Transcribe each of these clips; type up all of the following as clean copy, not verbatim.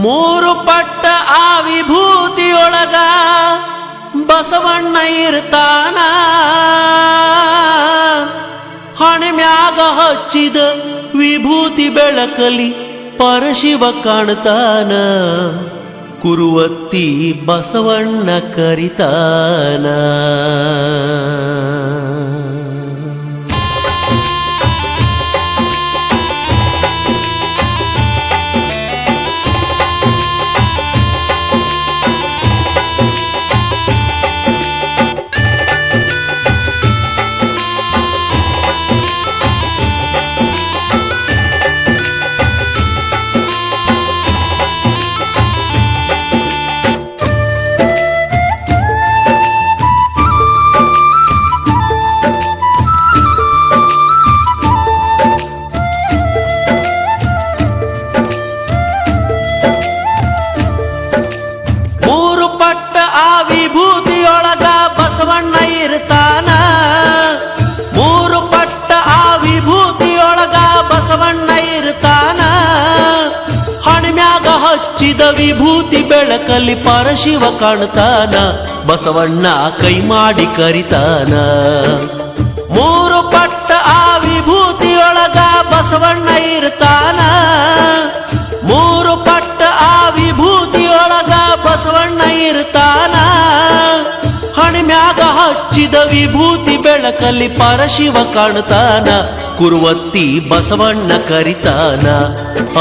ಮೂರು ಪಟ್ಟ ಆ ವಿಭೂತಿಯೊಳಗ ಬಸವಣ್ಣ ಇರ್ತಾನ. ಹಣೆ ಮ್ಯಾಗ ಹಚ್ಚಿದ ವಿಭೂತಿ ಬೆಳಕಲಿ ಪರಶಿವ ಕಾಣ್ತಾನ. ಕುರುವತ್ತಿ ಬಸವಣ್ಣ ಕರಿತಾನ. ಬಸವಣ್ಣ ಇರ್ತಾನ. ಮೂರು ಪಟ್ಟ ಆ ವಿಭೂತಿಯೊಳಗ ಬಸವಣ್ಣ ಇರ್ತಾನ. ಹಣಮ್ಯಾಗ ಹಚ್ಚಿದ ವಿಭೂತಿ ಬೆಳಕಲ್ಲಿ ಪರಶಿವ ಕಾಣ್ತಾನ. ಬಸವಣ್ಣ ಕೈ ಮಾಡಿ ಕರಿತಾನ. ಮೂರು ಪಟ್ಟ ಆ ವಿಭೂತಿಯೊಳಗ ಬಸವಣ್ಣ ಇರ್ತಾನ. ಮೂರು ಪಟ್ಟ ಆ ವಿಭೂತಿಯೊಳಗ ಬಸವಣ್ಣ ಇರ್ತಾನ. ಹಣಮ್ಯಾಗ ಹಚ್ಚಿದ ವಿಭೂತಿ ಬೆಳಕಲ್ಲಿ ಪರಶಿವ ಕಾಣ್ತಾನ. ಕುರುವತ್ತಿ ಬಸವಣ್ಣ ಕರಿತಾನ.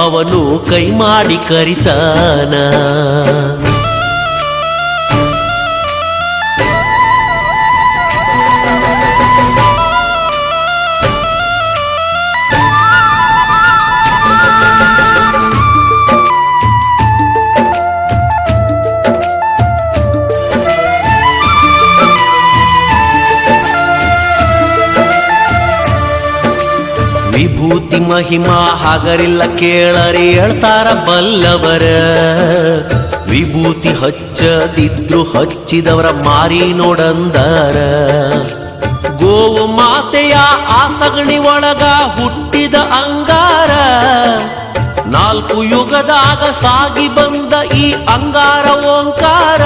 ಅವನು ಕೈ ಮಾಡಿ ಕರಿತಾನ. ವಿಭೂತಿ ಮಹಿಮಾ ಹಾಗರಿಲ್ಲ ಕೇಳರಿ ಹೇಳ್ತಾರ ಬಲ್ಲವರ. ವಿಭೂತಿ ಹಚ್ಚದಿದ್ರು ಹಚ್ಚಿದವರ ಮಾರಿ ನೋಡಂದಾರ. ಗೋವು ಮಾತೆಯ ಆ ಸಗಣಿ ಒಳಗ ಹುಟ್ಟಿದ ಅಂಗಾರ. ನಾಲ್ಕು ಯುಗದಾಗ ಸಾಗಿ ಬಂದ ಈ ಅಂಗಾರ ಓಂಕಾರ.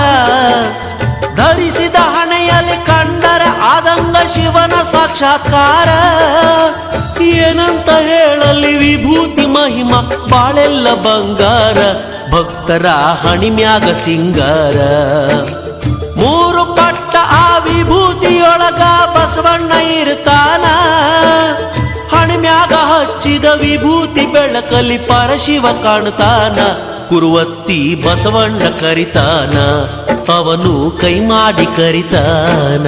ಧರಿಸಿದ ಹಣೆಯಲ್ಲಿ ಕಂಡರ ಆದಂಗ ಶಿವನ ಸಾಕ್ಷಾತ್ಕಾರ. ಏನಂತ ಹೇಳಲಿ ವಿಭೂತಿ ಮಹಿಮಾ ಬಾಳೆಲ್ಲ ಬಂಗಾರ. ಭಕ್ತರ ಹಣಿಮ್ಯಾಗ ಸಿಂಗಾರ. ಮೂರು ಪಟ್ಟ ಆ ವಿಭೂತಿಯೊಳಗ ಬಸವಣ್ಣ ಇರ್ತಾನ. ಹಣಿಮ್ಯಾಗ ಹಚ್ಚಿದ ವಿಭೂತಿ ಬೆಳಕಲಿ ಪರಶಿವ ಕಾಣ್ತಾನ. ಕುರುವತ್ತಿ ಬಸವಣ್ಣ ಕರಿತಾನ. ಅವನು ಕೈ ಮಾಡಿ ಕರಿತಾನ.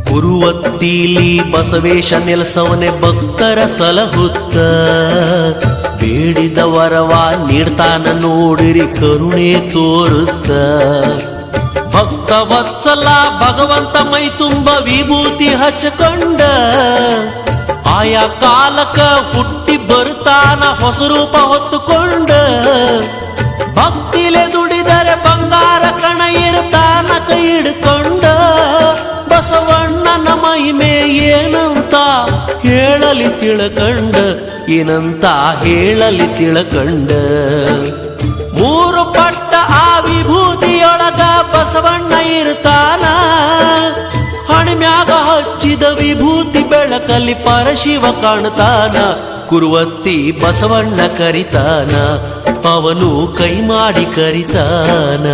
ಕುರುವತ್ತಿಲಿ ಬಸವೇಶ ನೆಲಸವನೆ ಭಕ್ತರ ಸಲಹುತ್ತ. ಬೇಡಿದ ವರವ ನೀಡ್ತಾನ ನೋಡಿರಿ ಕರುಣೆ ತೋರುತ್ತ. ಭಕ್ತ ವತ್ಸಲ ಭಗವಂತ ಮೈ ತುಂಬ ವಿಭೂತಿ ಹಚ್ಚಿಕೊಂಡ. ಆಯಾ ಕಾಲಕ ಹುಟ್ಟಿ ಬರ್ತಾನ ಹೊಸ ರೂಪ ಹೊತ್ತುಕೊಂಡ. ಭಕ್ತಿಲೆ ದುಡಿದರೆ ಬಂಗಾರ ಕಣ ಇರ್ತಾನ ಕೈ ಹಿಡ್ಕೊಂಡ. ಬಸವಣ್ಣನ ಮಹಿಮೆ ಏನಂತ ಹೇಳಲಿ ತಿಳಕಂಡ. ಏನಂತ ಹೇಳಲಿ ತಿಳಕಂಡ. ಮೂರು ಪಟ್ಟ ಆ ವಿಭೂತಿಯೊಳಗ ಬಸವಣ್ಣ ಇರ್ತಾನ. ಹಣಮ್ಯಾಗ ಹಚ್ಚಿದ ವಿಭೂತಿ ಬೆಳಕಲ್ಲಿ ಪರಶಿವ ಕಾಣ್ತಾನ. ಕುರುವತ್ತಿ ಬಸವಣ್ಣ ಕರಿತಾನ. ಅವನು ಕೈ ಮಾಡಿ ಕರಿತಾನ.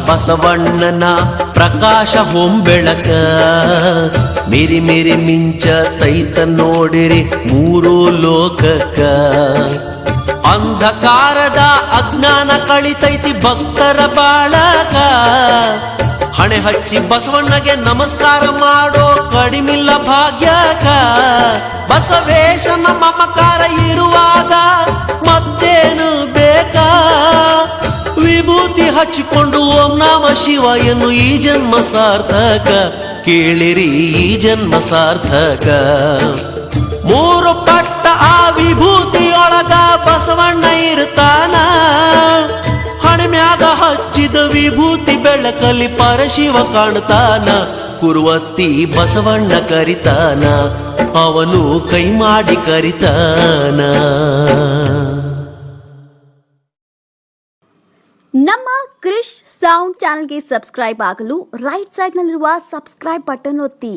ಬಸವಣ್ಣನ ಪ್ರಕಾಶ ಹೊಂಬೆಳಕ ಮೇರಿ ಮೇರಿ ಮಿಂಚ ತೈತ ನೋಡಿರಿ ಮೂರು ಲೋಕಕ್ಕ ಅಂಧಕಾರದ ಅಜ್ಞಾನ ಕಳಿತೈತಿ ಭಕ್ತರ ಬಾಳಕ ಹಣೆ ಹಚ್ಚಿ ಬಸವಣ್ಣಗೆ ನಮಸ್ಕಾರ ಮಾಡೋ ಕಡಿಮಿಲ್ಲ ಭಾಗ್ಯಕ ಬಸವೇಶನ ಮಮಕಾರ ಇರುವಾಗ ಮತ್ತೇನು ಬೇಕಾ ವಿಭೂತಿ ಹಚ್ಚಿಕೊಂಡು ಓಂ ನಾಮ ಶಿವ ಎನ್ನು ಈ ಜನ್ಮ ಸಾರ್ಥಕ ಕೇಳಿರಿ ಈ ಜನ್ಮ ಸಾರ್ಥಕ ಮೂರು ಪಟ್ಟ ಆ ವಿಭೂತಿಯೊಳಗ ಬಸವಣ್ಣ ಇರ್ತಾನ ಹಣಮ್ಯಾಗ ಹಚ್ಚಿದ ವಿಭೂತಿ ಬೆಳಕಲ್ಲಿ ಪರಶಿವ ಕಾಣ್ತಾನ ಕುರುವತ್ತಿ ಬಸವಣ್ಣ ಕರಿತಾನ ಅವನು ಕೈ ಮಾಡಿ ಕರಿತಾನ. ನಮ್ಮ ಕ್ರಿಶ್ ಸೌಂಡ್ ಚಾನೆಲ್ಗೆ ಸಬ್ಸ್ಕ್ರೈಬ್ ಆಗಲು ರೈಟ್ ಸೈಡ್ನಲ್ಲಿರುವ ಸಬ್ಸ್ಕ್ರೈಬ್ ಬಟನ್ ಒತ್ತಿ.